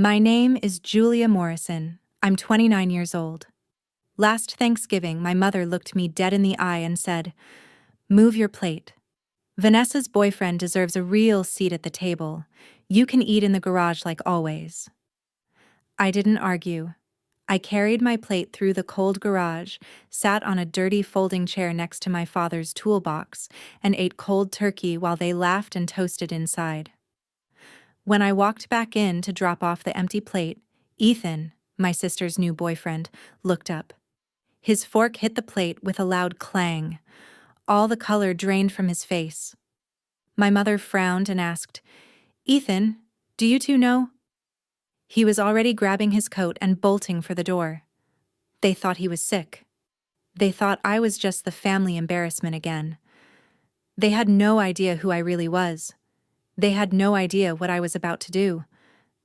My name is Julia Morrison. I'm 29 years old. Last Thanksgiving, my mother looked me dead in the eye and said, "Move your plate. Vanessa's boyfriend deserves a real seat at the table. You can eat in the garage like always." I didn't argue. I carried my plate through the cold garage, sat on a dirty folding chair next to my father's toolbox, and ate cold turkey while they laughed and toasted inside. When I walked back in to drop off the empty plate, Ethan, my sister's new boyfriend, looked up. His fork hit the plate with a loud clang. All the color drained from his face. My mother frowned and asked, "Ethan, do you two know?" He was already grabbing his coat and bolting for the door. They thought he was sick. They thought I was just the family embarrassment again. They had no idea who I really was. They had no idea what I was about to do.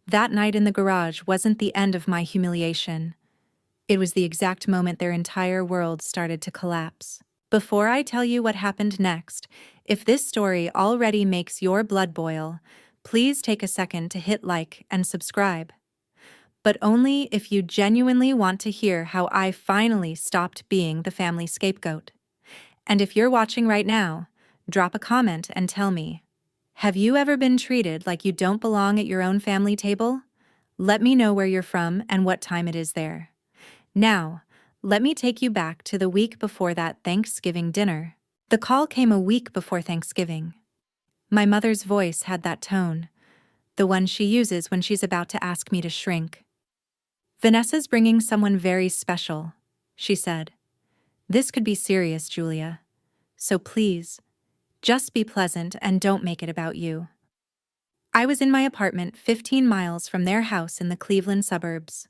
That night in the garage wasn't the end of my humiliation. It was the exact moment their entire world started to collapse. Before I tell you what happened next, if this story already makes your blood boil, please take a second to hit like and subscribe. But only if you genuinely want to hear how I finally stopped being the family scapegoat. And if you're watching right now, drop a comment and tell me, have you ever been treated like you don't belong at your own family table? Let me know where you're from and what time it is there. Now, let me take you back to the week before that Thanksgiving dinner. The call came a week before Thanksgiving. My mother's voice had that tone, the one she uses when she's about to ask me to shrink. "Vanessa's bringing someone very special," she said. "This could be serious, Julia. So please, just be pleasant and don't make it about you." I was in my apartment 15 miles from their house in the Cleveland suburbs.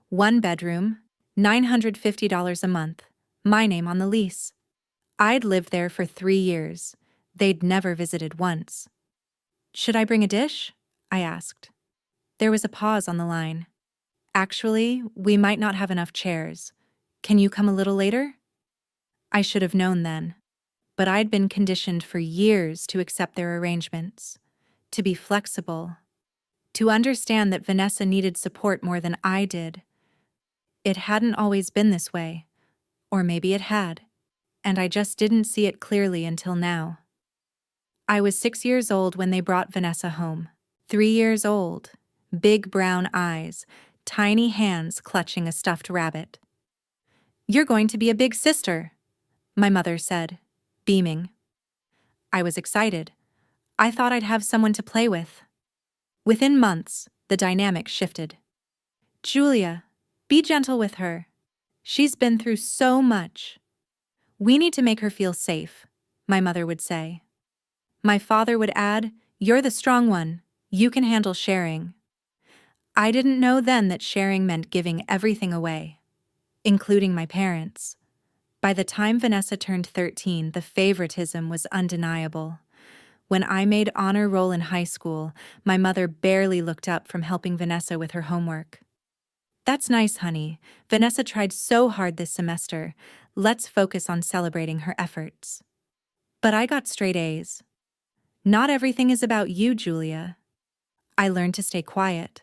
One bedroom, $950 a month, my name on the lease. I'd lived there for 3 years. They'd never visited once. "Should I bring a dish?" I asked. There was a pause on the line. "Actually, we might not have enough chairs. Can you come a little later?" I should have known then, but I'd been conditioned for years to accept their arrangements, to be flexible, to understand that Vanessa needed support more than I did. It hadn't always been this way, or maybe it had, and I just didn't see it clearly until now. I was 6 years old when they brought Vanessa home. 3 years old, big brown eyes, tiny hands clutching a stuffed rabbit. "You're going to be a big sister," my mother said, beaming. I was excited. I thought I'd have someone to play with. Within months, the dynamic shifted. "Julia, be gentle with her. She's been through so much. We need to make her feel safe," my mother would say. My father would add, "You're the strong one. You can handle sharing." I didn't know then that sharing meant giving everything away, including my parents. By the time Vanessa turned 13, the favoritism was undeniable. When I made honor roll in high school, my mother barely looked up from helping Vanessa with her homework. "That's nice, honey. Vanessa tried so hard this semester. Let's focus on celebrating her efforts." But I got straight A's. "Not everything is about you, Julia." I learned to stay quiet.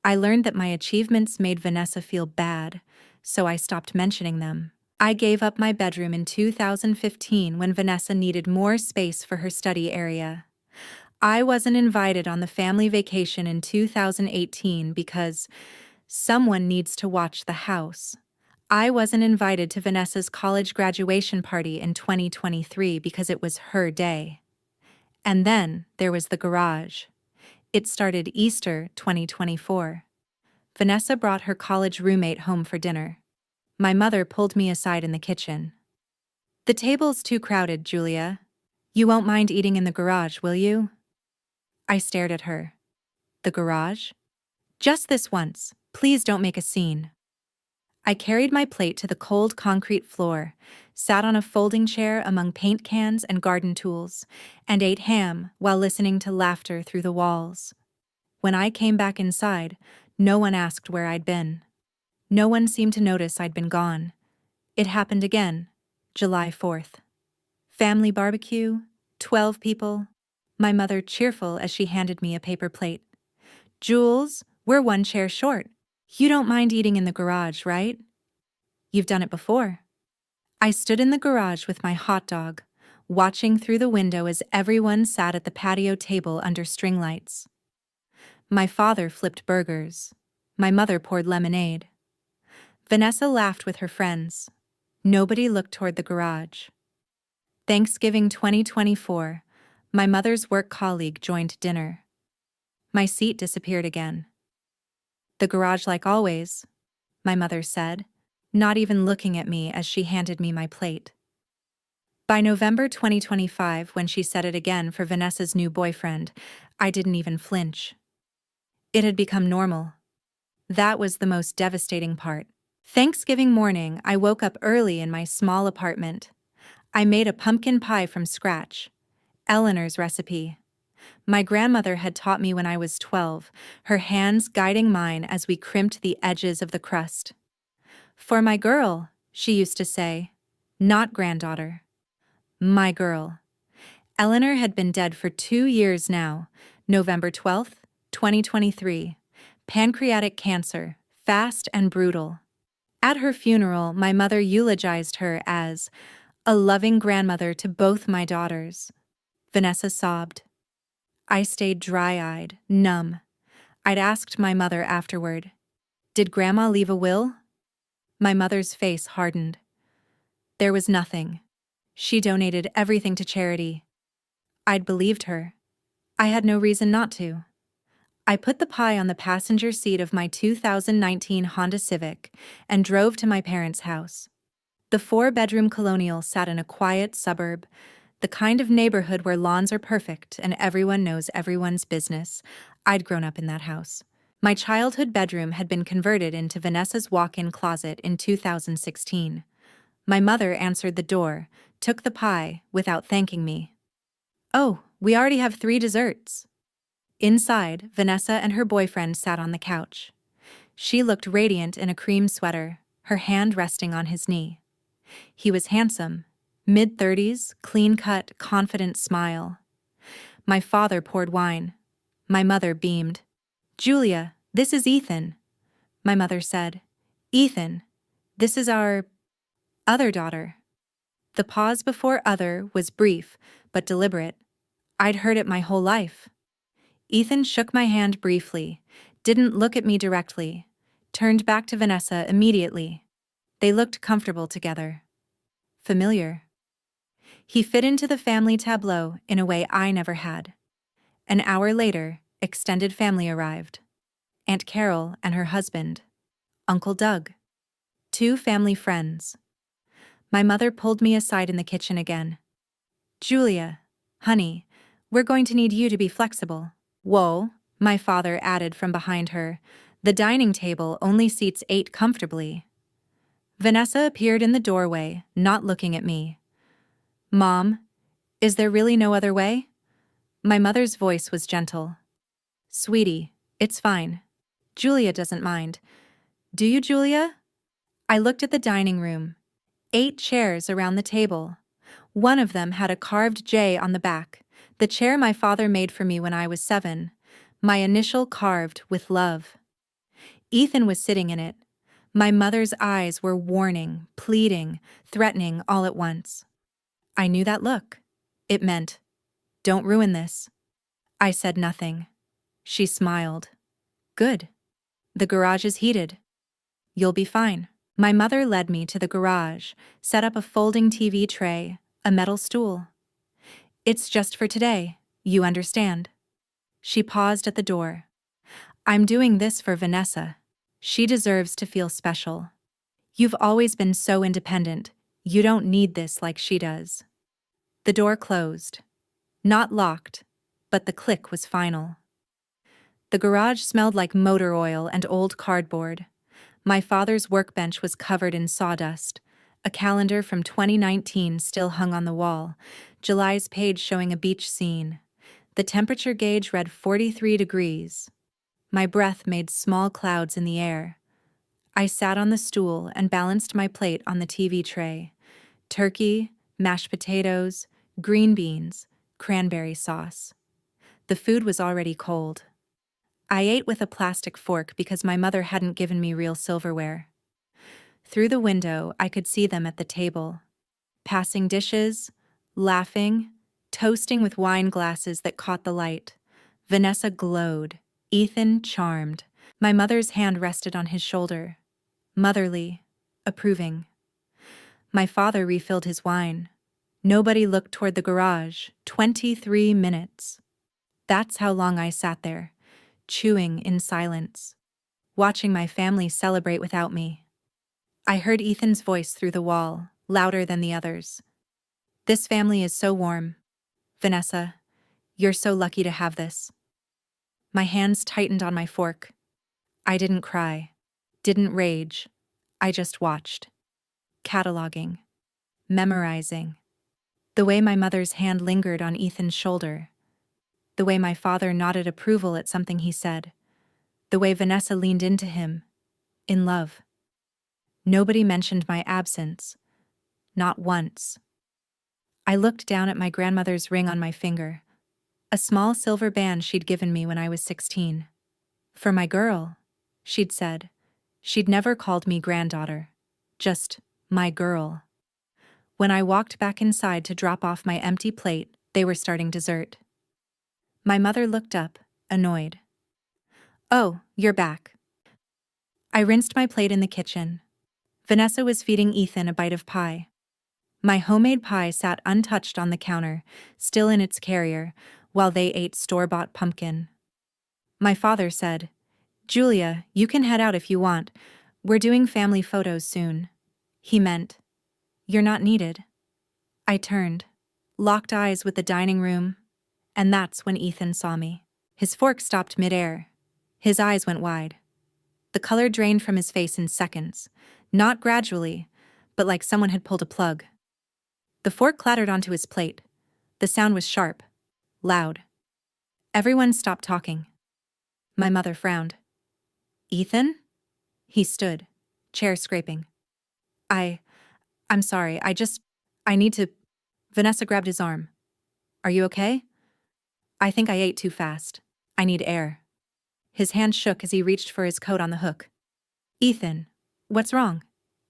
I learned that my achievements made Vanessa feel bad, so I stopped mentioning them. I gave up my bedroom in 2015 when Vanessa needed more space for her study area. I wasn't invited on the family vacation in 2018 because someone needs to watch the house. I wasn't invited to Vanessa's college graduation party in 2023 because it was her day. And then there was the garage. It started Easter 2024. Vanessa brought her college roommate home for dinner. My mother pulled me aside in the kitchen. "The table's too crowded, Julia. You won't mind eating in the garage, will you?" I stared at her. "The garage? Just this once. Please don't make a scene." I carried my plate to the cold concrete floor, sat on a folding chair among paint cans and garden tools, and ate ham while listening to laughter through the walls. When I came back inside, no one asked where I'd been. No one seemed to notice I'd been gone. It happened again, July 4th. Family barbecue, 12 people, my mother cheerful as she handed me a paper plate. "Jules, We're one chair short. You don't mind eating in the garage, right? You've done it before. I stood in the garage with my hot dog, watching through the window as everyone sat at the patio table under string lights. My father flipped burgers. My mother poured lemonade. Vanessa laughed with her friends. Nobody looked toward the garage. Thanksgiving 2024, my mother's work colleague joined dinner. My seat disappeared again. The garage like always, my mother said, not even looking at me as she handed me my plate. By November 2025, when she said it again for Vanessa's new boyfriend, I didn't even flinch. It had become normal. That was the most devastating part. Thanksgiving morning, I woke up early in my small apartment. I made a pumpkin pie from scratch. Eleanor's recipe. My grandmother had taught me when I was 12, her hands guiding mine as we crimped the edges of the crust. For my girl, she used to say, not granddaughter. My girl. Eleanor had been dead for 2 years now, November 12th, 2023. Pancreatic cancer, fast and brutal. At her funeral, my mother eulogized her as a loving grandmother to both my daughters. Vanessa sobbed. I stayed dry-eyed, numb. I'd asked my mother afterward, "Did Grandma leave a will?" My mother's face hardened. There was nothing. She donated everything to charity. I'd believed her. I had no reason not to. I put the pie on the passenger seat of my 2019 Honda Civic and drove to my parents' house. The 4-bedroom colonial sat in a quiet suburb, the kind of neighborhood where lawns are perfect and everyone knows everyone's business. I'd grown up in that house. My childhood bedroom had been converted into Vanessa's walk-in closet in 2016. My mother answered the door, took the pie, without thanking me. "Oh, we already have 3 desserts." Inside, Vanessa and her boyfriend sat on the couch. She looked radiant in a cream sweater, her hand resting on his knee. He was handsome, mid-30s, clean-cut, confident smile. My father poured wine. My mother beamed. "Julia, this is Ethan." My mother said, "Ethan, this is our other daughter." The pause before other was brief, but deliberate. I'd heard it my whole life. Ethan shook my hand briefly, didn't look at me directly, turned back to Vanessa immediately. They looked comfortable together. Familiar. He fit into the family tableau in a way I never had. An hour later, extended family arrived. Aunt Carol and her husband. Uncle Doug. 2 family friends. My mother pulled me aside in the kitchen again. "Julia, honey, we're going to need you to be flexible." "Whoa," my father added from behind her. "The dining table only seats 8 comfortably." Vanessa appeared in the doorway, not looking at me. "Mom, is there really no other way?" My mother's voice was gentle. "Sweetie, it's fine. Julia doesn't mind. Do you, Julia?" I looked at the dining room. 8 chairs around the table. One of them had a carved J on the back, the chair my father made for me when I was 7, my initial carved with love. Ethan was sitting in it. My mother's eyes were warning, pleading, threatening all at once. I knew that look. It meant, "Don't ruin this." I said nothing. She smiled. "Good. The garage is heated. You'll be fine." My mother led me to the garage, set up a folding TV tray, a metal stool. "It's just for today, you understand." She paused at the door. "I'm doing this for Vanessa. She deserves to feel special. You've always been so independent. You don't need this like she does." The door closed. Not locked, but the click was final. The garage smelled like motor oil and old cardboard. My father's workbench was covered in sawdust. A calendar from 2019 still hung on the wall, July's page showing a beach scene. The temperature gauge read 43 degrees. My breath made small clouds in the air. I sat on the stool and balanced my plate on the TV tray. Turkey, mashed potatoes, green beans, cranberry sauce. The food was already cold. I ate with a plastic fork because my mother hadn't given me real silverware. Through the window, I could see them at the table, passing dishes, laughing, toasting with wine glasses that caught the light. Vanessa glowed, Ethan charmed. My mother's hand rested on his shoulder, motherly, approving. My father refilled his wine. Nobody looked toward the garage. 23 minutes. That's how long I sat there, chewing in silence, watching my family celebrate without me. I heard Ethan's voice through the wall, louder than the others. This family is so warm. Vanessa, you're so lucky to have this. My hands tightened on my fork. I didn't cry, didn't rage. I just watched. Cataloging. Memorizing. The way my mother's hand lingered on Ethan's shoulder. The way my father nodded approval at something he said. The way Vanessa leaned into him. In love. Nobody mentioned my absence. Not once. I looked down at my grandmother's ring on my finger. A small silver band she'd given me when I was 16. For my girl, she'd said. She'd never called me granddaughter. Just my girl. When I walked back inside to drop off my empty plate, they were starting dessert. My mother looked up, annoyed. Oh, you're back. I rinsed my plate in the kitchen. Vanessa was feeding Ethan a bite of pie. My homemade pie sat untouched on the counter, still in its carrier, while they ate store-bought pumpkin. My father said, Julia, you can head out if you want. We're doing family photos soon. He meant, you're not needed. I turned, locked eyes with the dining room, and that's when Ethan saw me. His fork stopped midair. His eyes went wide. The color drained from his face in seconds, not gradually, but like someone had pulled a plug. The fork clattered onto his plate. The sound was sharp, loud. Everyone stopped talking. My mother frowned. Ethan? He stood, chair scraping. I'm sorry, I need to. Vanessa grabbed his arm. Are you okay? I think I ate too fast. I need air. His hand shook as he reached for his coat on the hook. Ethan, what's wrong?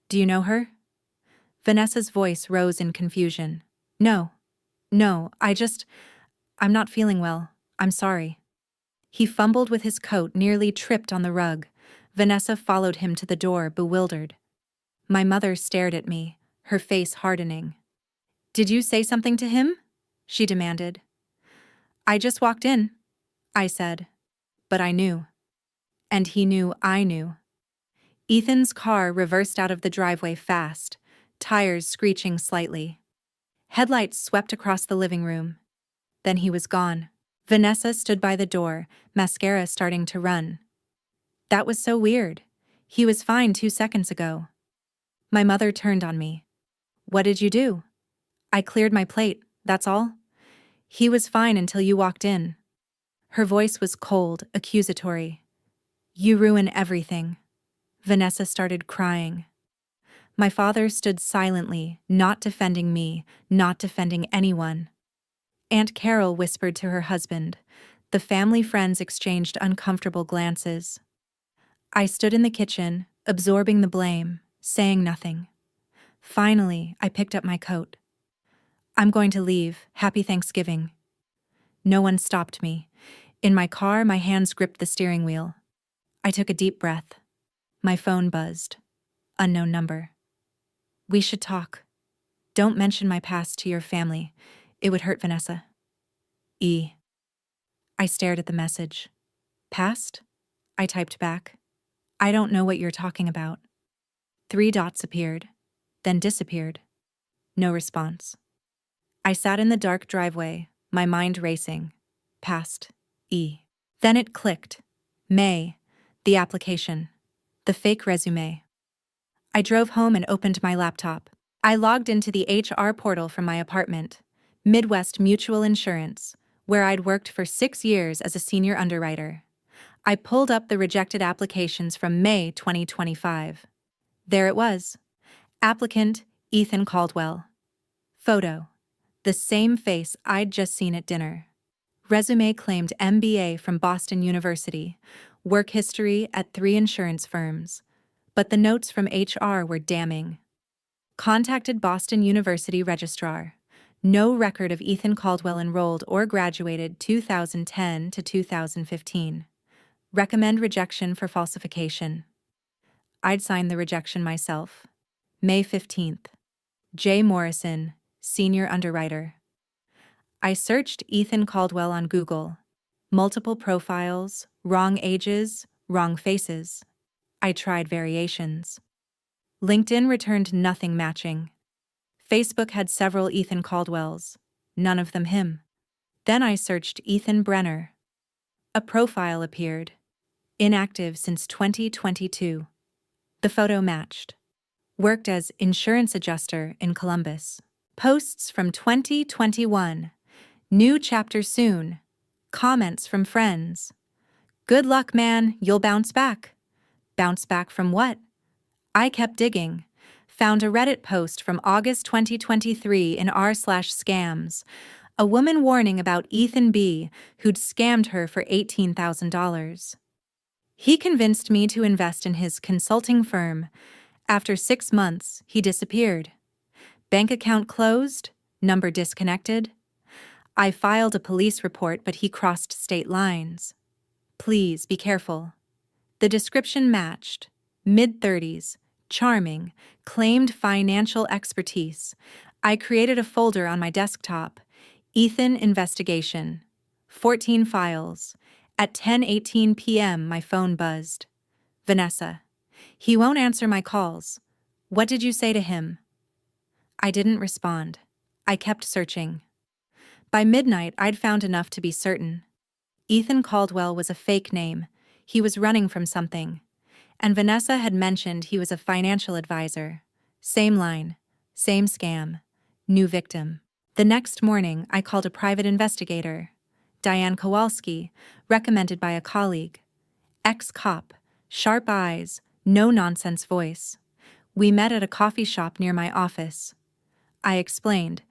Do you know her? Vanessa's voice rose in confusion. No, I'm not feeling well. I'm sorry. He fumbled with his coat, nearly tripped on the rug. Vanessa followed him to the door, bewildered. My mother stared at me, her face hardening. Did you say something to him? She demanded. I just walked in, I said. But I knew. And he knew I knew. Ethan's car reversed out of the driveway fast, tires screeching slightly. Headlights swept across the living room. Then he was gone. Vanessa stood by the door, mascara starting to run. That was so weird. He was fine 2 seconds ago. My mother turned on me. What did you do? I cleared my plate, that's all. He was fine until you walked in. Her voice was cold, accusatory. You ruin everything. Vanessa started crying. My father stood silently, not defending me, not defending anyone. Aunt Carol whispered to her husband. The family friends exchanged uncomfortable glances. I stood in the kitchen, absorbing the blame, saying nothing. Finally, I picked up my coat. I'm going to leave. Happy Thanksgiving. No one stopped me. In my car, my hands gripped the steering wheel. I took a deep breath. My phone buzzed. Unknown number. We should talk. Don't mention my past to your family. It would hurt Vanessa. E. I stared at the message. Past? I typed back. I don't know what you're talking about. 3 dots appeared, then disappeared. No response. I sat in the dark driveway, my mind racing. Past. E. Then it clicked. May. The application. The fake resume. I drove home and opened my laptop. I logged into the HR portal from my apartment, Midwest Mutual Insurance, where I'd worked for 6 years as a senior underwriter. I pulled up the rejected applications from May 2025. There it was. Applicant, Ethan Caldwell. Photo. The same face I'd just seen at dinner. Resume claimed MBA from Boston University, work history at 3 insurance firms. But the notes from HR were damning. Contacted Boston University registrar. No record of Ethan Caldwell enrolled or graduated 2010 to 2015. Recommend rejection for falsification. I'd sign the rejection myself. May 15th. J. Morrison, senior underwriter. I searched Ethan Caldwell on Google. Multiple profiles, wrong ages, wrong faces. I tried variations. LinkedIn returned nothing matching. Facebook had several Ethan Caldwells, none of them him. Then I searched Ethan Brenner. A profile appeared. Inactive since 2022. The photo matched. Worked as insurance adjuster in Columbus. Posts from 2021. New chapter soon. Comments from friends. Good luck, man, you'll bounce back. Bounce back from what? I kept digging. Found a Reddit post from August 2023 in r/scams. A woman warning about Ethan B., who'd scammed her for $18,000. He convinced me to invest in his consulting firm. After 6 months, he disappeared. Bank account closed, number disconnected. I filed a police report, but he crossed state lines. Please be careful. The description matched. Mid-30s, charming, claimed financial expertise. I created a folder on my desktop. Ethan Investigation. 14 files. At 10:18 p.m. my phone buzzed. Vanessa. He won't answer my calls. What did you say to him? I didn't respond. I kept searching. By midnight, I'd found enough to be certain. Ethan Caldwell was a fake name. He was running from something. And Vanessa had mentioned he was a financial advisor. Same line, same scam, new victim. The next morning, I called a private investigator, Diane Kowalski, recommended by a colleague. Ex-cop, sharp eyes, no-nonsense voice. We met at a coffee shop near my office. I explained.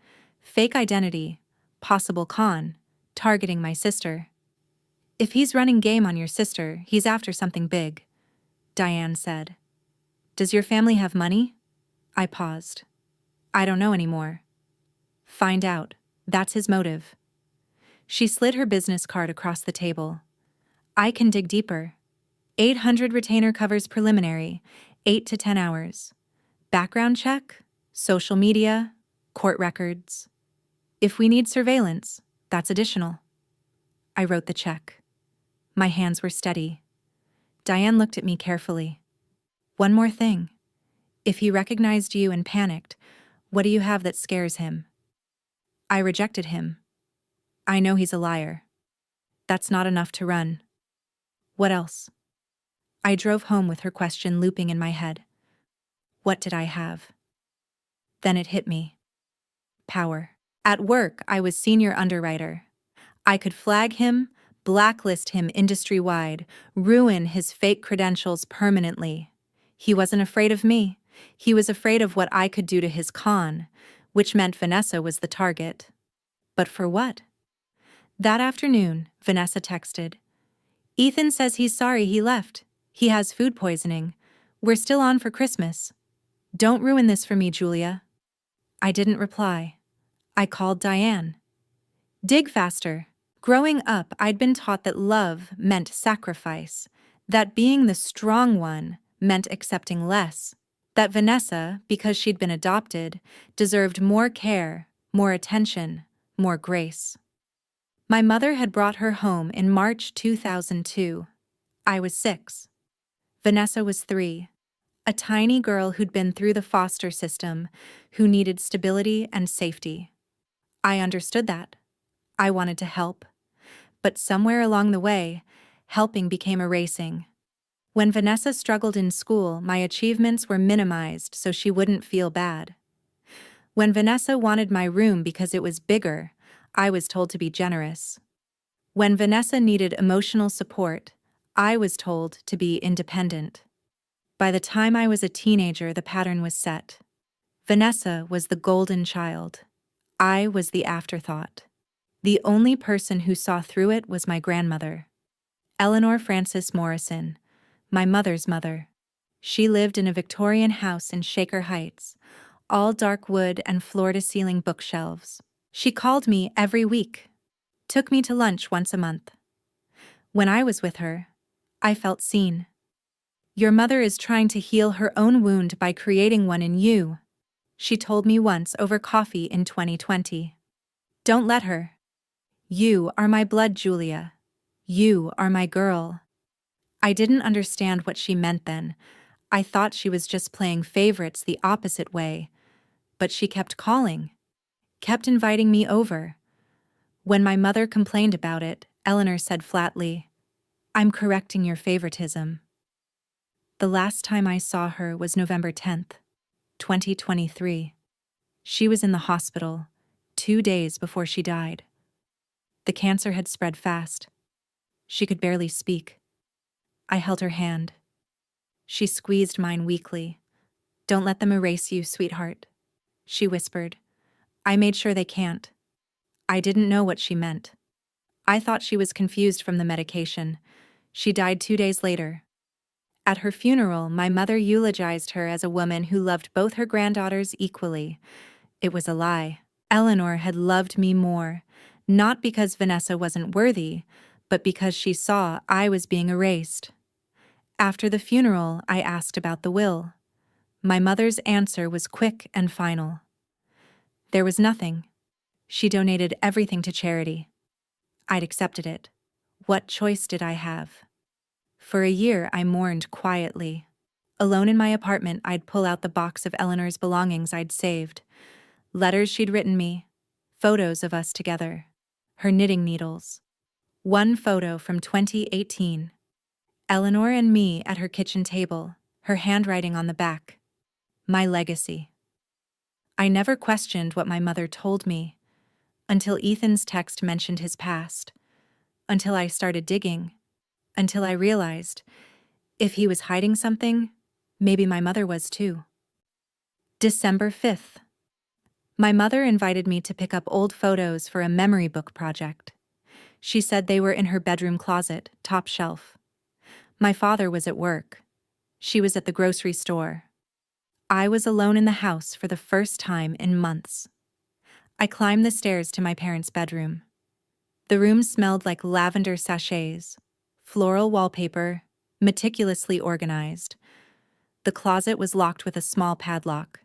Fake identity, possible con, targeting my sister. If he's running game on your sister, he's after something big, Diane said. Does your family have money? I paused. I don't know anymore. Find out. That's his motive. She slid her business card across the table. I can dig deeper. 800 retainer covers preliminary, 8 to 10 hours. Background check, social media, court records. If we need surveillance, that's additional. I wrote the check. My hands were steady. Diane looked at me carefully. One more thing. If he recognized you and panicked, what do you have that scares him? I rejected him. I know he's a liar. That's not enough to run. What else? I drove home with her question looping in my head. What did I have? Then it hit me. Power. At work, I was senior underwriter. I could flag him, blacklist him industry-wide, ruin his fake credentials permanently. He wasn't afraid of me. He was afraid of what I could do to his con, which meant Vanessa was the target. But for what? That afternoon, Vanessa texted. Ethan says he's sorry he left. He has food poisoning. We're still on for Christmas. Don't ruin this for me, Julia. I didn't reply. I called Diane. Dig faster. Growing up, I'd been taught that love meant sacrifice, that being the strong one meant accepting less, that Vanessa, because she'd been adopted, deserved more care, more attention, more grace. My mother had brought her home in March 2002. I was 6. Vanessa was 3. A tiny girl who'd been through the foster system, who needed stability and safety. I understood that. I wanted to help. But somewhere along the way, helping became erasing. When Vanessa struggled in school, my achievements were minimized so she wouldn't feel bad. When Vanessa wanted my room because it was bigger, I was told to be generous. When Vanessa needed emotional support, I was told to be independent. By the time I was a teenager, the pattern was set. Vanessa was the golden child. I was the afterthought. The only person who saw through it was my grandmother, Eleanor Frances Morrison, my mother's mother. She lived in a Victorian house in Shaker Heights, all dark wood and floor-to-ceiling bookshelves. She called me every week, took me to lunch once a month. When I was with her, I felt seen. "Your mother is trying to heal her own wound by creating one in you," she told me once over coffee in 2020. "Don't let her. You are my blood, Julia. You are my girl." I didn't understand what she meant then. I thought she was just playing favorites the opposite way. But she kept calling, kept inviting me over. When my mother complained about it, Eleanor said flatly, "I'm correcting your favoritism." The last time I saw her was November 10th, 2023. She was in the hospital, 2 days before she died. The cancer had spread fast. She could barely speak. I held her hand. She squeezed mine weakly. "Don't let them erase you, sweetheart," she whispered. "I made sure they can't." I didn't know what she meant. I thought she was confused from the medication. She died 2 days later. At her funeral, my mother eulogized her as a woman who loved both her granddaughters equally. It was a lie. Eleanor had loved me more, not because Vanessa wasn't worthy, but because she saw I was being erased. After the funeral, I asked about the will. My mother's answer was quick and final. There was nothing. She donated everything to charity. I'd accepted it. What choice did I have? For a year, I mourned quietly. Alone in my apartment, I'd pull out the box of Eleanor's belongings I'd saved. Letters she'd written me, photos of us together, her knitting needles. One photo from 2018. Eleanor and me at her kitchen table, her handwriting on the back. My legacy. I never questioned what my mother told me, until Ethan's text mentioned his past, until I started digging, until I realized, if he was hiding something, maybe my mother was too. December 5th. My mother invited me to pick up old photos for a memory book project. She said they were in her bedroom closet, top shelf. My father was at work. She was at the grocery store. I was alone in the house for the first time in months. I climbed the stairs to my parents' bedroom. The room smelled like lavender sachets, floral wallpaper, meticulously organized. The closet was locked with a small padlock.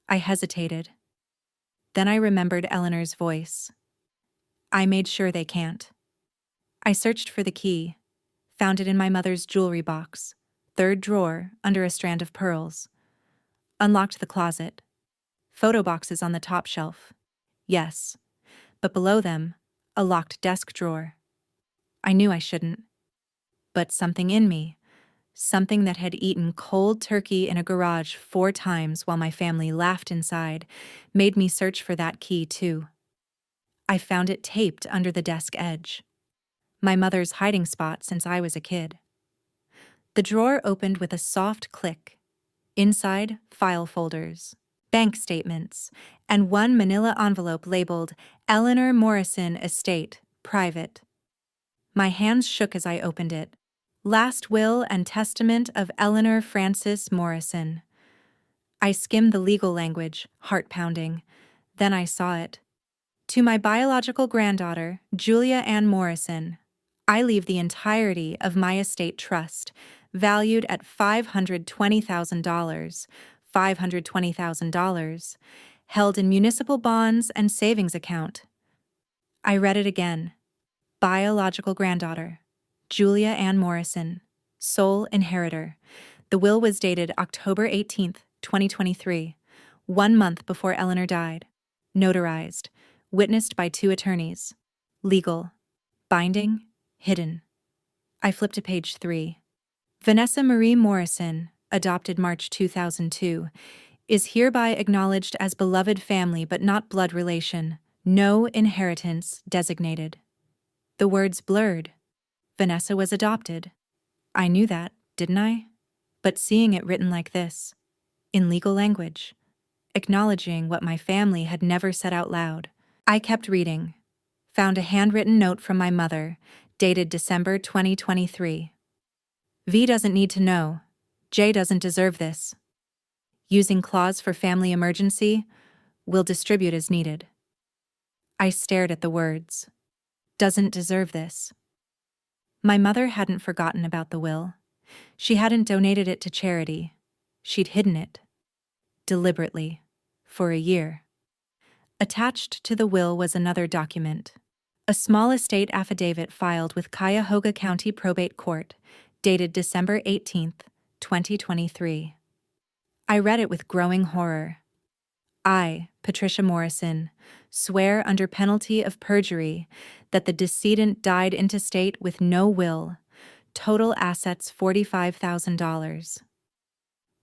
I hesitated. Then I remembered Eleanor's voice. "I made sure they can't." I searched for the key, found it in my mother's jewelry box, third drawer under a strand of pearls. Unlocked the closet. Photo boxes on the top shelf. Yes, but below them, a locked desk drawer. I knew I shouldn't. But something in me, something that had eaten cold turkey in a garage 4 times while my family laughed inside, made me search for that key too. I found it taped under the desk edge. My mother's hiding spot since I was a kid. The drawer opened with a soft click. Inside, file folders, bank statements, and one manila envelope labeled Eleanor Morrison Estate, Private. My hands shook as I opened it. Last will and testament of Eleanor Frances Morrison. I skimmed the legal language, heart pounding. Then I saw it. To my biological granddaughter, Julia Ann Morrison, I leave the entirety of my estate trust, valued at $520,000, $520,000, held in municipal bonds and savings account. I read it again. Biological granddaughter, Julia Ann Morrison, sole inheritor. The will was dated October 18th, 2023, 1 month before Eleanor died. Notarized, witnessed by 2 attorneys. Legal, binding, hidden. I flipped to page 3. Vanessa Marie Morrison, adopted March 2002, is hereby acknowledged as beloved family but not blood relation. No inheritance designated. The words blurred. Vanessa was adopted. I knew that, didn't I? But seeing it written like this, in legal language, acknowledging what my family had never said out loud, I kept reading. Found a handwritten note from my mother, dated December 2023. V doesn't need to know. J doesn't deserve this. Using clause for family emergency, will distribute as needed. I stared at the words. Doesn't deserve this. My mother hadn't forgotten about the will. She hadn't donated it to charity. She'd hidden it. Deliberately. For a year. Attached to the will was another document. A small estate affidavit filed with Cuyahoga County Probate Court, dated December 18, 2023. I read it with growing horror. I, Patricia Morrison, swear under penalty of perjury that the decedent died intestate with no will, total assets $45,000.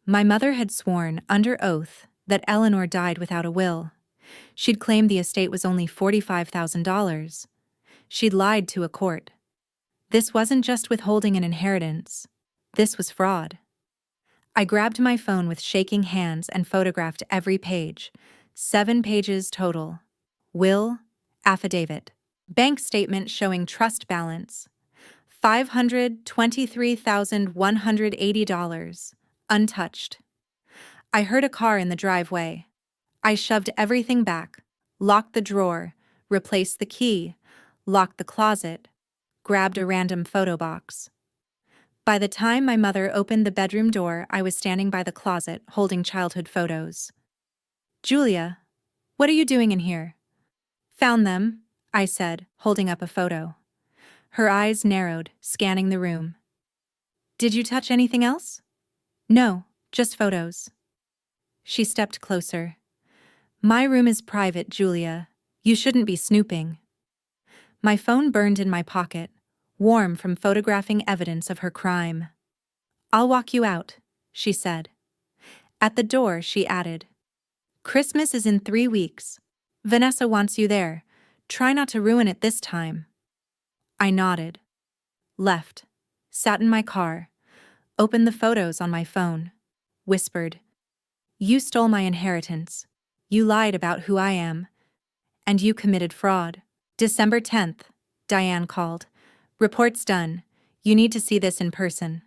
My mother had sworn, under oath, that Eleanor died without a will. She'd claimed the estate was only $45,000. She'd lied to a court. This wasn't just withholding an inheritance. This was fraud. I grabbed my phone with shaking hands and photographed every page. 7 pages total. Will, affidavit. Bank statement showing trust balance. $523,180. Untouched. I heard a car in the driveway. I shoved everything back, locked the drawer, replaced the key, locked the closet, grabbed a random photo box. By the time my mother opened the bedroom door, I was standing by the closet, holding childhood photos. Julia, what are you doing in here? Found them, I said, holding up a photo. Her eyes narrowed, scanning the room. Did you touch anything else? No, just photos. She stepped closer. My room is private, Julia. You shouldn't be snooping. My phone burned in my pocket, warm from photographing evidence of her crime. I'll walk you out, she said. At the door, she added, Christmas is in 3 weeks. Vanessa wants you there. Try not to ruin it this time. I nodded. Left. Sat in my car. Opened the photos on my phone. Whispered, You stole my inheritance. You lied about who I am. And you committed fraud. December 10th, Diane called. Report's done. You need to see this in person.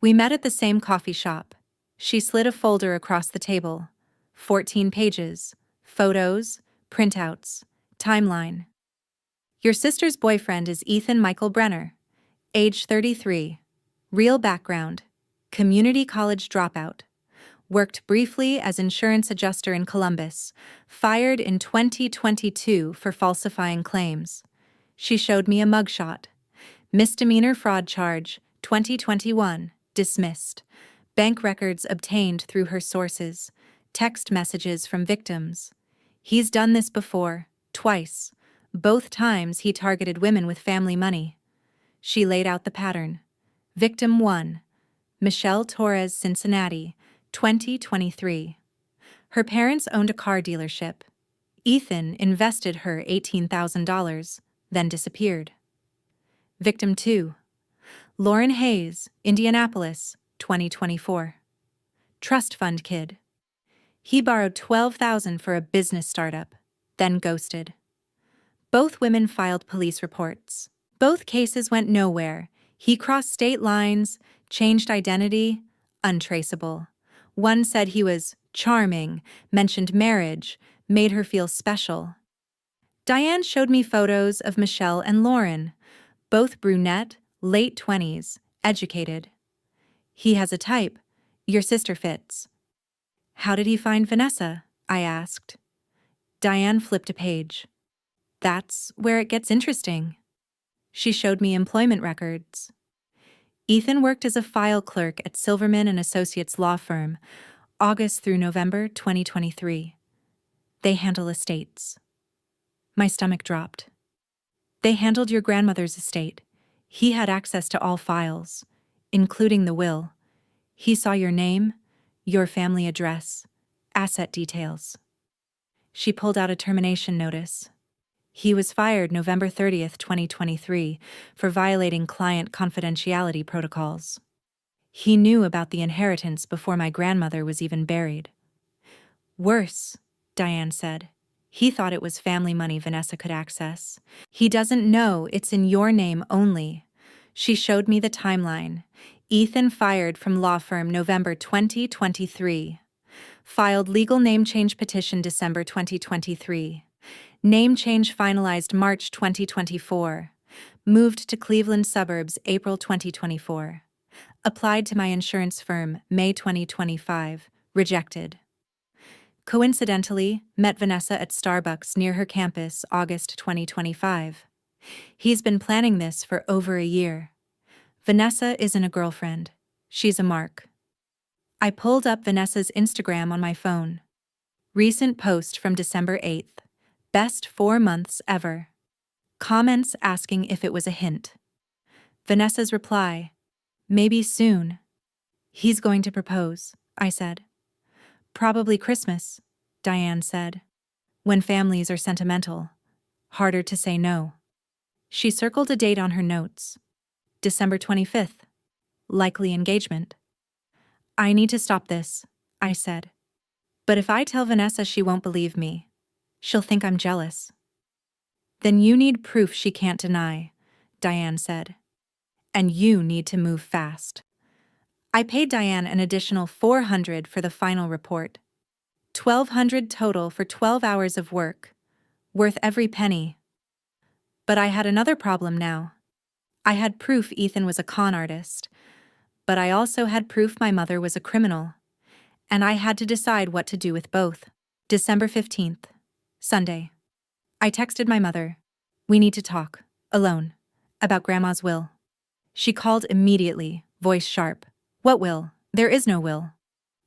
We met at the same coffee shop. She slid a folder across the table. 14 pages. Photos, printouts, timeline. Your sister's boyfriend is Ethan Michael Brenner. Age 33. Real background. Community college dropout. Worked briefly as insurance adjuster in Columbus. Fired in 2022 for falsifying claims. She showed me a mugshot. Misdemeanor fraud charge, 2021, dismissed. Bank records obtained through her sources. Text messages from victims. He's done this before, twice. Both times he targeted women with family money. She laid out the pattern. Victim 1. Michelle Torres, Cincinnati, 2023. Her parents owned a car dealership. Ethan invested her $18,000, then disappeared. Victim 2. Lauren Hayes, Indianapolis, 2024. Trust fund kid. He borrowed $12,000 for a business startup, then ghosted. Both women filed police reports. Both cases went nowhere. He crossed state lines, changed identity, untraceable. One said he was charming, mentioned marriage, made her feel special. Diane showed me photos of Michelle and Lauren, both brunette, late 20s, educated. He has a type. Your sister fits. How did he find Vanessa? I asked. Diane flipped a page. That's where it gets interesting. She showed me employment records. Ethan worked as a file clerk at Silverman & Associates law firm, August through November 2023. They handle estates. My stomach dropped. They handled your grandmother's estate. He had access to all files, including the will. He saw your name, your family address, asset details. She pulled out a termination notice. He was fired November 30th, 2023, for violating client confidentiality protocols. He knew about the inheritance before my grandmother was even buried. Worse, Diane said. He thought it was family money Vanessa could access. He doesn't know it's in your name only. She showed me the timeline. Ethan fired from law firm November 2023. Filed legal name change petition December 2023. Name change finalized March 2024. Moved to Cleveland suburbs April 2024. Applied to my insurance firm May 2025. Rejected. Coincidentally, met Vanessa at Starbucks near her campus August 2025. He's been planning this for over a year. Vanessa isn't a girlfriend. She's a mark. I pulled up Vanessa's Instagram on my phone. Recent post from December 8th. Best 4 months ever. Comments asking if it was a hint. Vanessa's reply. Maybe soon. He's going to propose, I said. Probably Christmas, Diane said. When families are sentimental, harder to say no. She circled a date on her notes. December 25th. Likely engagement. I need to stop this, I said. But if I tell Vanessa she won't believe me, she'll think I'm jealous. Then you need proof she can't deny, Diane said. And you need to move fast. I paid Diane an additional $400 for the final report. $1,200 total for 12 hours of work. Worth every penny. But I had another problem now. I had proof Ethan was a con artist, but I also had proof my mother was a criminal. And I had to decide what to do with both. December 15th. Sunday. I texted my mother. We need to talk. Alone. About Grandma's will. She called immediately, voice sharp. What will? There is no will.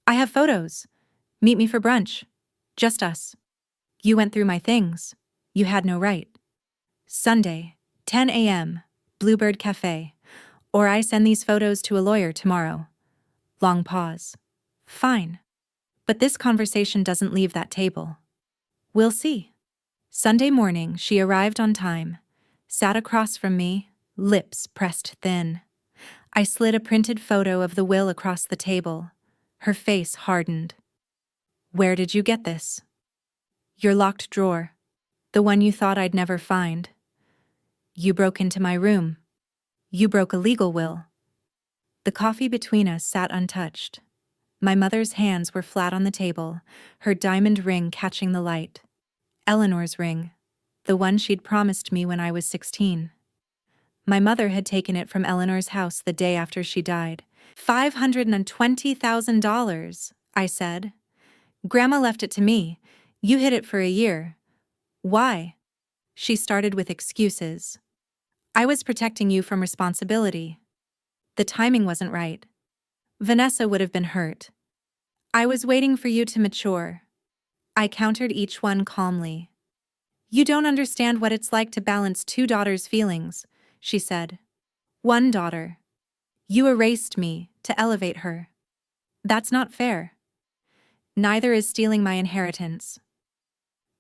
I have photos. Meet me for brunch. Just us. You went through my things. You had no right. Sunday, 10 a.m., Bluebird Cafe. Or I send these photos to a lawyer tomorrow. Long pause. Fine. But this conversation doesn't leave that table. We'll see. Sunday morning, she arrived on time. Sat across from me, lips pressed thin. I slid a printed photo of the will across the table. Her face hardened. Where did you get this? Your locked drawer. The one you thought I'd never find. You broke into my room. You broke a legal will. The coffee between us sat untouched. My mother's hands were flat on the table, her diamond ring catching the light. Eleanor's ring. The one she'd promised me when I was 16. My mother had taken it from Eleanor's house the day after she died. $520,000, I said. Grandma left it to me. You hid it for a year. Why? She started with excuses. I was protecting you from responsibility. The timing wasn't right. Vanessa would have been hurt. I was waiting for you to mature. I countered each one calmly. You don't understand what it's like to balance 2 daughters' feelings, she said. 1 daughter. You erased me to elevate her. That's not fair. Neither is stealing my inheritance.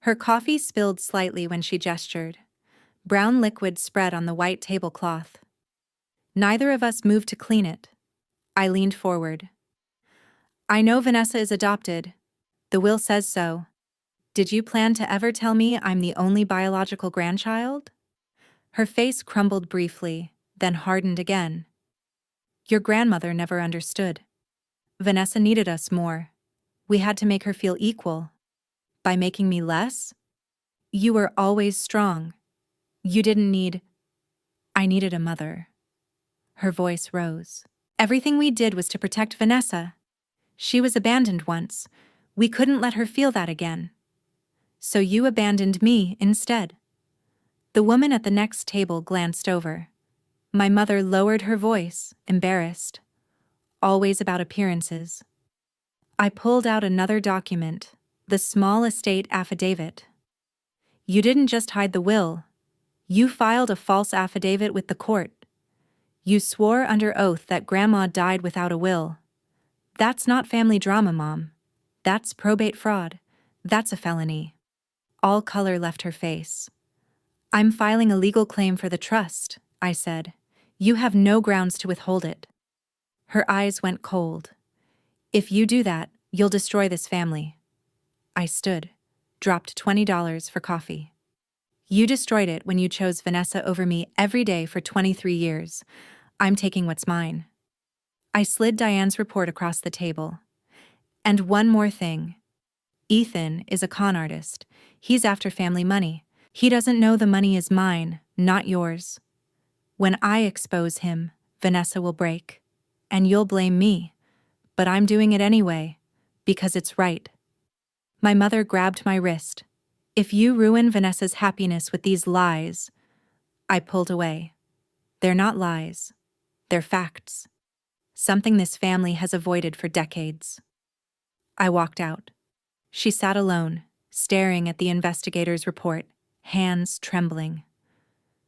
Her coffee spilled slightly when she gestured. Brown liquid spread on the white tablecloth. Neither of us moved to clean it. I leaned forward. I know Vanessa is adopted. The will says so. Did you plan to ever tell me I'm the only biological grandchild? Her face crumbled briefly, then hardened again. Your grandmother never understood. Vanessa needed us more. We had to make her feel equal. By making me less? You were always strong. You didn't need... I needed a mother. Her voice rose. Everything we did was to protect Vanessa. She was abandoned once. We couldn't let her feel that again. So you abandoned me instead. The woman at the next table glanced over. My mother lowered her voice, embarrassed. Always about appearances. I pulled out another document, the small estate affidavit. You didn't just hide the will. You filed a false affidavit with the court. You swore under oath that Grandma died without a will. That's not family drama, Mom. That's probate fraud. That's a felony. All color left her face. I'm filing a legal claim for the trust, I said. You have no grounds to withhold it. Her eyes went cold. If you do that, you'll destroy this family. I stood. dropped $20 for coffee. You destroyed it when you chose Vanessa over me every day for 23 years. I'm taking what's mine. I slid Diane's report across the table. And one more thing. Ethan is a con artist. He's after family money. He doesn't know the money is mine, not yours. When I expose him, Vanessa will break. And you'll blame me. But I'm doing it anyway, because it's right. My mother grabbed my wrist. If you ruin Vanessa's happiness with these lies, I pulled away. They're not lies. They're facts. Something this family has avoided for decades. I walked out. She sat alone, staring at the investigator's report, hands trembling.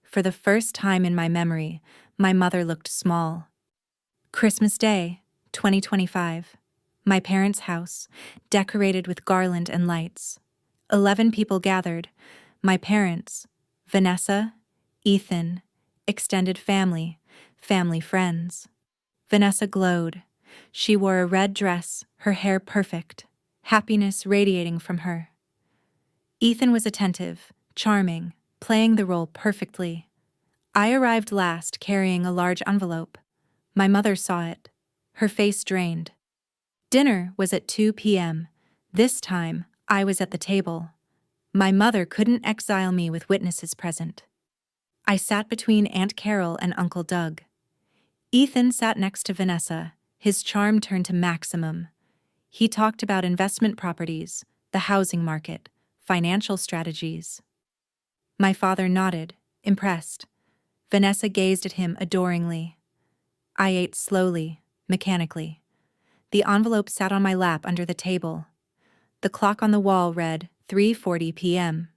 For the first time in my memory, my mother looked small. Christmas Day, 2025. My parents' house, decorated with garland and lights. 11 people gathered. My parents, Vanessa, Ethan, extended family, family friends. Vanessa glowed. She wore a red dress, her hair perfect, happiness radiating from her. Ethan was attentive, charming, playing the role perfectly. I arrived last, carrying a large envelope. My mother saw it. Her face drained. Dinner was at 2 p.m. This time, I was at the table. My mother couldn't exile me with witnesses present. I sat between Aunt Carol and Uncle Doug. Ethan sat next to Vanessa, his charm turned to maximum. He talked about investment properties, the housing market, financial strategies. My father nodded, impressed. Vanessa gazed at him adoringly. I ate slowly, mechanically. The envelope sat on my lap under the table. The clock on the wall read 3:40 p.m.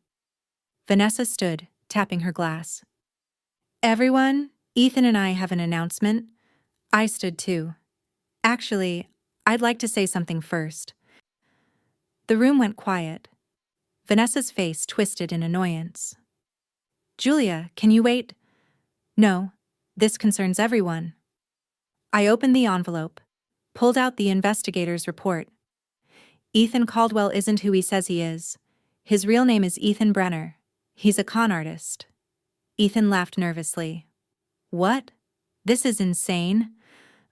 Vanessa stood, tapping her glass. Everyone, Ethan and I have an announcement. I stood too. Actually, I'd like to say something first. The room went quiet. Vanessa's face twisted in annoyance. Julia, can you wait? No, this concerns everyone. I opened the envelope, pulled out the investigator's report. Ethan Caldwell isn't who he says he is. His real name is Ethan Brenner. He's a con artist. Ethan laughed nervously. What? This is insane.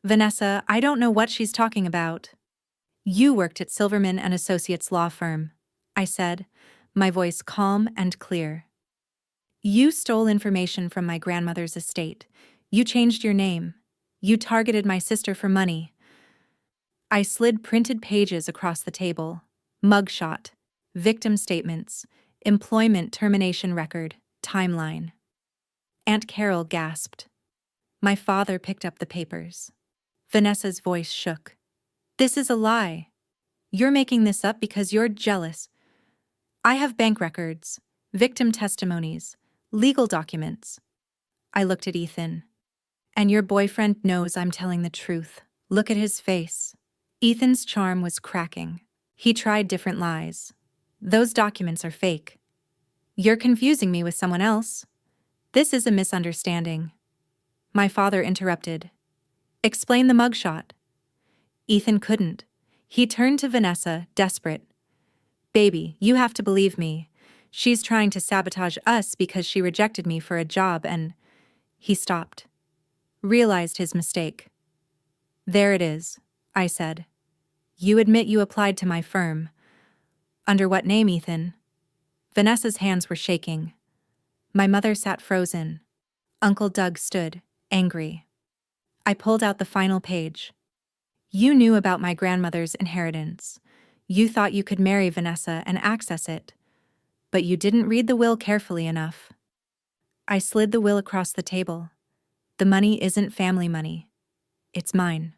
Vanessa, I don't know what she's talking about. You worked at Silverman and Associates law firm, I said, my voice calm and clear. You stole information from my grandmother's estate. You changed your name. You targeted my sister for money. I slid printed pages across the table. Mugshot, victim statements, employment termination record, timeline. Aunt Carol gasped. My father picked up the papers. Vanessa's voice shook. This is a lie. You're making this up because you're jealous. I have bank records, victim testimonies, legal documents. I looked at Ethan. And your boyfriend knows I'm telling the truth. Look at his face. Ethan's charm was cracking. He tried different lies. Those documents are fake. You're confusing me with someone else. This is a misunderstanding. My father interrupted. Explain the mugshot. Ethan couldn't. He turned to Vanessa, desperate. Baby, you have to believe me. She's trying to sabotage us because she rejected me for a job and... He stopped. Realized his mistake. There it is, I said. You admit you applied to my firm. Under what name, Ethan? Vanessa's hands were shaking. My mother sat frozen. Uncle Doug stood, angry. I pulled out the final page. You knew about my grandmother's inheritance. You thought you could marry Vanessa and access it. But you didn't read the will carefully enough. I slid the will across the table. The money isn't family money. It's mine.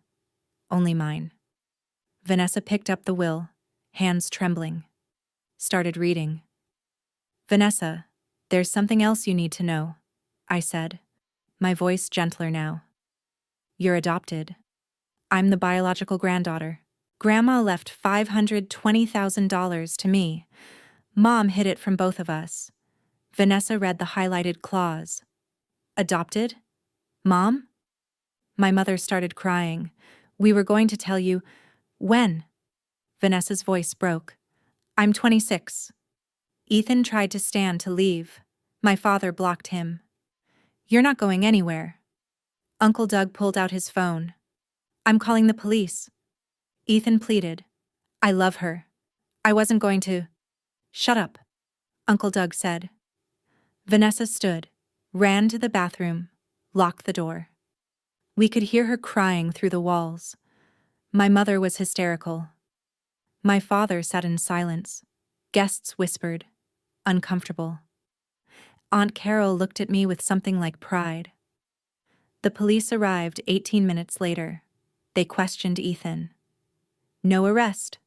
Only mine. Vanessa picked up the will, hands trembling. Started reading. Vanessa, there's something else you need to know, I said, my voice gentler now. You're adopted. I'm the biological granddaughter. Grandma left $520,000 to me. Mom hid it from both of us. Vanessa read the highlighted clause. Adopted? Mom? My mother started crying. We were going to tell you. When? Vanessa's voice broke. I'm 26. Ethan tried to stand to leave. My father blocked him. "You're not going anywhere." Uncle Doug pulled out his phone. "I'm calling the police." Ethan pleaded. "I love her. I wasn't going to." "Shut up," Uncle Doug said. Vanessa stood, ran to the bathroom, locked the door. We could hear her crying through the walls. My mother was hysterical. My father sat in silence. Guests whispered, uncomfortable. Aunt Carol looked at me with something like pride. The police arrived 18 minutes later. They questioned Ethan. No arrest.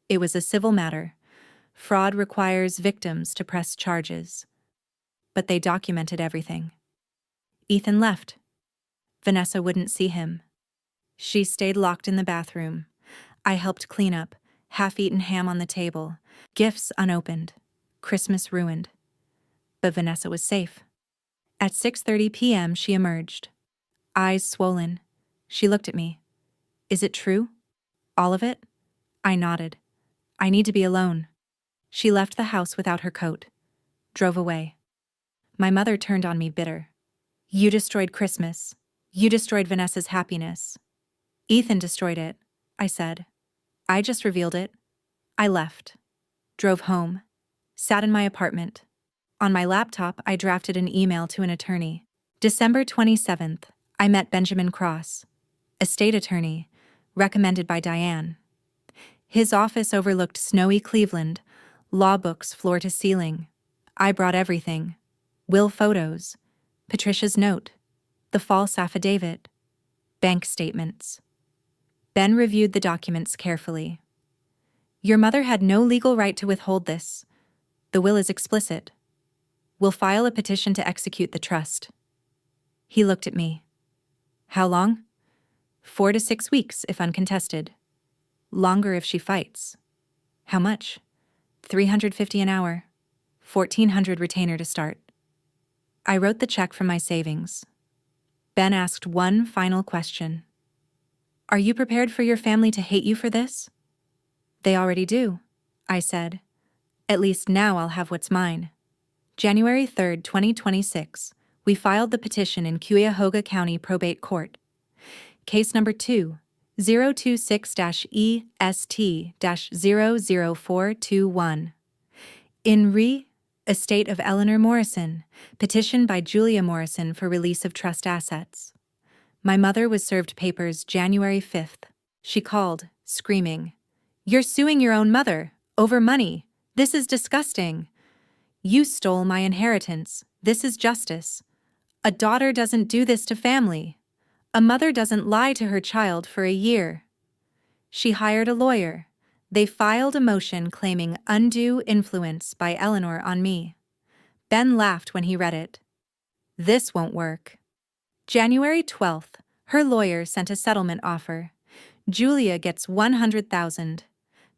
It was a civil matter. Fraud requires victims to press charges. But they documented everything. Ethan left. Vanessa wouldn't see him. She stayed locked in the bathroom. I helped clean up, half-eaten ham on the table, gifts unopened, Christmas ruined. But Vanessa was safe. At 6:30 p.m. she emerged. Eyes swollen. She looked at me. "Is it true? All of it?" I nodded. "I need to be alone." She left the house without her coat. Drove away. My mother turned on me bitter. "You destroyed Christmas. You destroyed Vanessa's happiness." "Ethan destroyed it," I said. "I just revealed it." I left. Drove home. Sat in my apartment. On my laptop, I drafted an email to an attorney. December 27th, I met Benjamin Cross, a state attorney, recommended by Diane. His office overlooked snowy Cleveland, law books floor to ceiling. I brought everything. Will photos, Patricia's note, the false affidavit, bank statements. Ben reviewed the documents carefully. "Your mother had no legal right to withhold this. The will is explicit. We'll file a petition to execute the trust." He looked at me. "How long?" 4 to 6 weeks if uncontested. Longer if she fights." "How much?" $350 an hour. $1,400 retainer to start." I wrote the check from my savings. Ben asked one final question. "Are you prepared for your family to hate you for this?" "They already do," I said. "At least now I'll have what's mine." January 3rd, 2026, we filed the petition in Cuyahoga County Probate Court. Case number 2-026-EST-00421. In re. Estate of Eleanor Morrison, petition by Julia Morrison for release of trust assets. My mother was served papers January 5th. She called, screaming, "You're suing your own mother, over money. This is disgusting. You stole my inheritance. This is justice. A daughter doesn't do this to family. A mother doesn't lie to her child for a year." She hired a lawyer. They filed a motion claiming undue influence by Eleanor on me. Ben laughed when he read it. "This won't work." January 12th, her lawyer sent a settlement offer. Julia gets $100,000.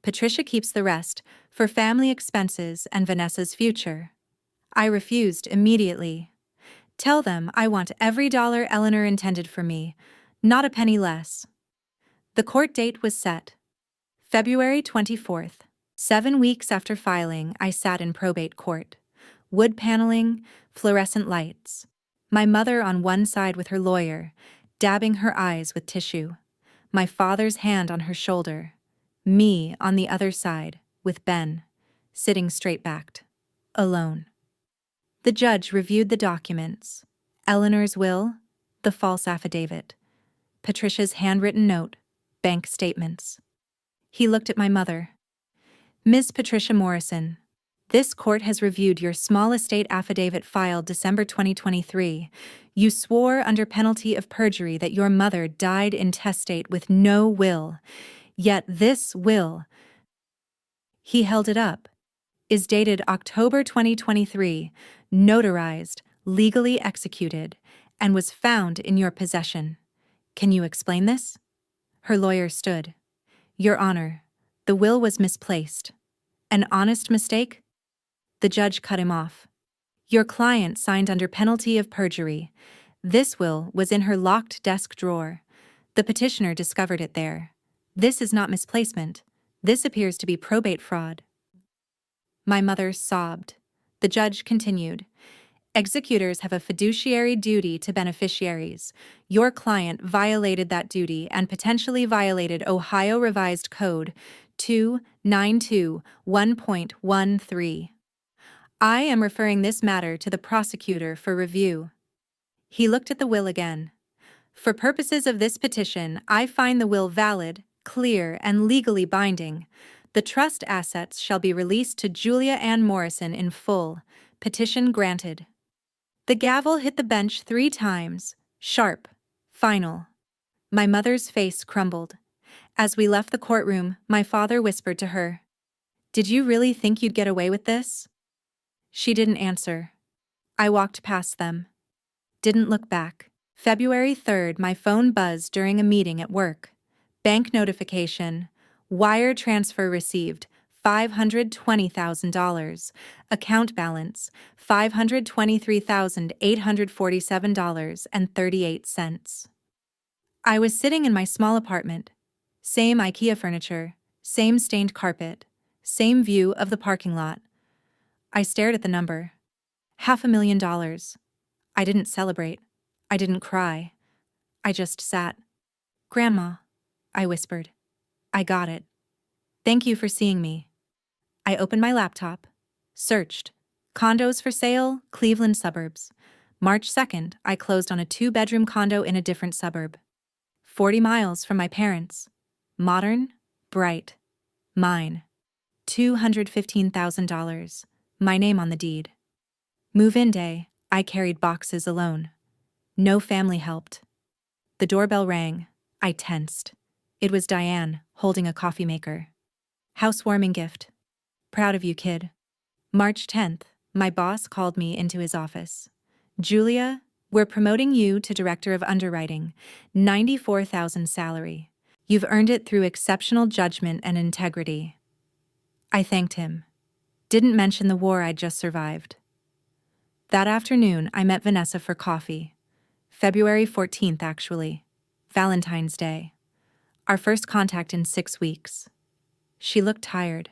Patricia keeps the rest for family expenses and Vanessa's future. I refused immediately. "Tell them I want every dollar Eleanor intended for me, not a penny less." The court date was set. February 24th. 7 weeks after filing, I sat in probate court. Wood paneling, fluorescent lights. My mother on one side with her lawyer, dabbing her eyes with tissue. My father's hand on her shoulder. Me on the other side, with Ben, sitting straight-backed. Alone. The judge reviewed the documents. Eleanor's will, the false affidavit, Patricia's handwritten note, bank statements. He looked at my mother. "Ms. Patricia Morrison, this court has reviewed your small estate affidavit filed December 2023. You swore under penalty of perjury that your mother died intestate with no will. Yet this will," he held it up, "is dated October 2023, notarized, legally executed, and was found in your possession. Can you explain this?" Her lawyer stood. "Your Honor, the will was misplaced. An honest mistake?" The judge cut him off. "Your client signed under penalty of perjury. This will was in her locked desk drawer. The petitioner discovered it there. This is not misplacement. This appears to be probate fraud." My mother sobbed. The judge continued. Executors have a fiduciary duty to beneficiaries. Your client violated that duty and potentially violated Ohio Revised Code 2921.13. I am referring this matter to the prosecutor for review. He looked at the will again. For purposes of this petition, I find the will valid, clear, and legally binding. The trust assets shall be released to Julia Ann Morrison in full. Petition granted. The gavel hit the bench 3 times. Sharp. Final. My mother's face crumbled. As we left the courtroom, my father whispered to her, "Did you really think you'd get away with this?" She didn't answer. I walked past them. Didn't look back. February 3rd, my phone buzzed during a meeting at work. Bank notification. Wire transfer received. $520,000. Account balance. $523,847.38. I was sitting in my small apartment. Same IKEA furniture. Same stained carpet. Same view of the parking lot. I stared at the number. $500,000. I didn't celebrate. I didn't cry. I just sat. "Grandma," I whispered. "I got it. Thank you for seeing me." I opened my laptop. Searched. Condos for sale, Cleveland suburbs. March 2nd, I closed on a 2-bedroom condo in a different suburb. 40 miles from my parents. Modern, bright. Mine. $215,000. My name on the deed. Move-in day, I carried boxes alone. No family helped. The doorbell rang. I tensed. It was Diane, holding a coffee maker. "Housewarming gift. Proud of you, kid." March 10th, my boss called me into his office. "Julia, we're promoting you to Director of Underwriting, 94,000 salary. You've earned it through exceptional judgment and integrity." I thanked him. Didn't mention the war I'd just survived. That afternoon, I met Vanessa for coffee. February 14th, actually. Valentine's Day. Our first contact in 6 weeks. She looked tired,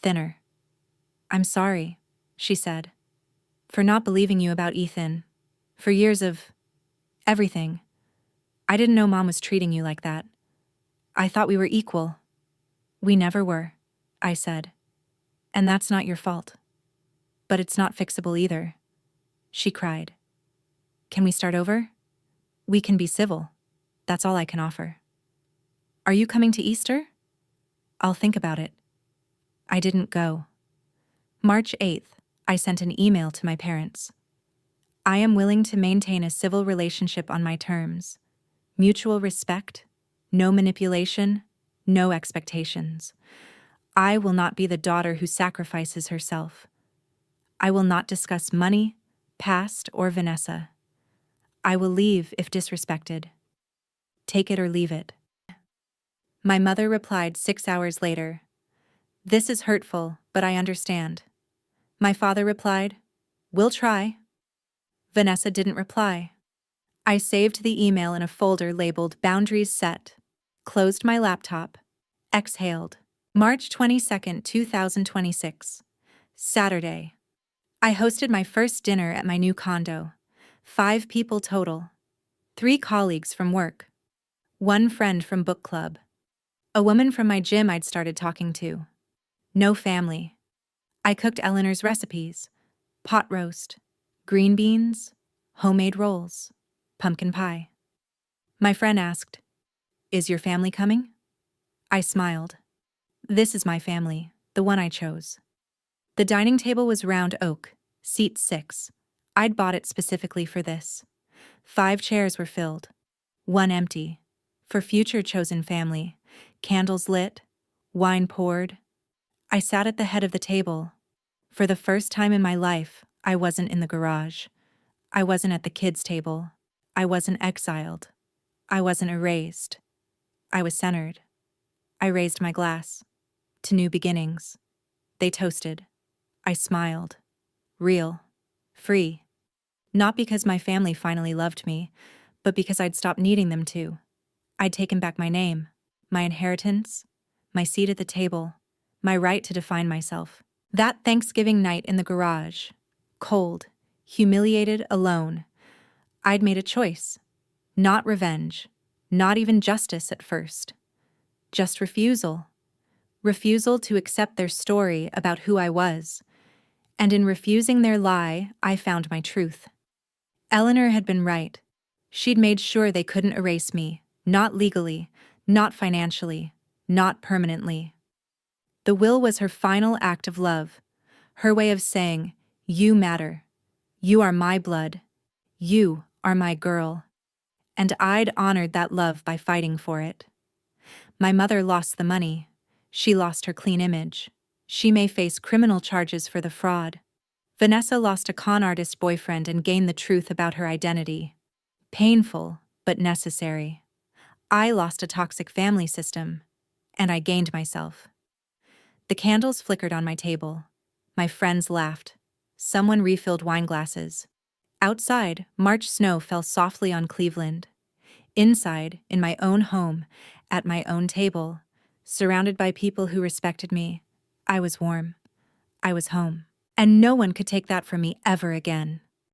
thinner. "I'm sorry," she said, "for not believing you about Ethan. For years of everything. I didn't know Mom was treating you like that. I thought we were equal." "We never were," I said. "And that's not your fault. But it's not fixable either." She cried. "Can we start over? We can be civil. That's all I can offer." "Are you coming to Easter?" "I'll think about it." I didn't go. March 8th, I sent an email to my parents. "I am willing to maintain a civil relationship on my terms. Mutual respect, no manipulation, no expectations. I will not be the daughter who sacrifices herself. I will not discuss money, past, or Vanessa. I will leave if disrespected. Take it or leave it." My mother replied 6 hours later. "This is hurtful, but I understand." My father replied, "We'll try." Vanessa didn't reply. I saved the email in a folder labeled Boundaries Set, closed my laptop, exhaled. March 22nd, 2026. Saturday. I hosted my first dinner at my new condo. 5 people total. 3 colleagues from work. 1 friend from book club. A woman from my gym I'd started talking to. No family. I cooked Eleanor's recipes. Pot roast, green beans, homemade rolls, pumpkin pie. My friend asked, "Is your family coming?" I smiled. This is my family, the one I chose. The dining table was round oak, seat 6. I'd bought it specifically for this. 5 chairs were filled. 1 empty. For future chosen family. Candles lit. Wine poured. I sat at the head of the table. For the first time in my life, I wasn't in the garage. I wasn't at the kids' table. I wasn't exiled. I wasn't erased. I was centered. I raised my glass. To new beginnings. They toasted. I smiled. Real. Free. Not because my family finally loved me, but because I'd stopped needing them to. I'd taken back my name, my inheritance, my seat at the table, my right to define myself. That Thanksgiving night in the garage, cold, humiliated, alone, I'd made a choice. Not revenge, not even justice at first. Just refusal. Refusal to accept their story about who I was. And in refusing their lie, I found my truth. Eleanor had been right. She'd made sure they couldn't erase me, not legally, not financially, not permanently. The will was her final act of love, her way of saying, "You matter. You are my blood. You are my girl." And I'd honored that love by fighting for it. My mother lost the money. She lost her clean image. She may face criminal charges for the fraud. Vanessa lost a con artist boyfriend and gained the truth about her identity. Painful, but necessary. I lost a toxic family system, and I gained myself. The candles flickered on my table. My friends laughed. Someone refilled wine glasses. Outside, March snow fell softly on Cleveland. Inside, in my own home, at my own table, surrounded by people who respected me, I was warm. I was home. And no one could take that from me ever again.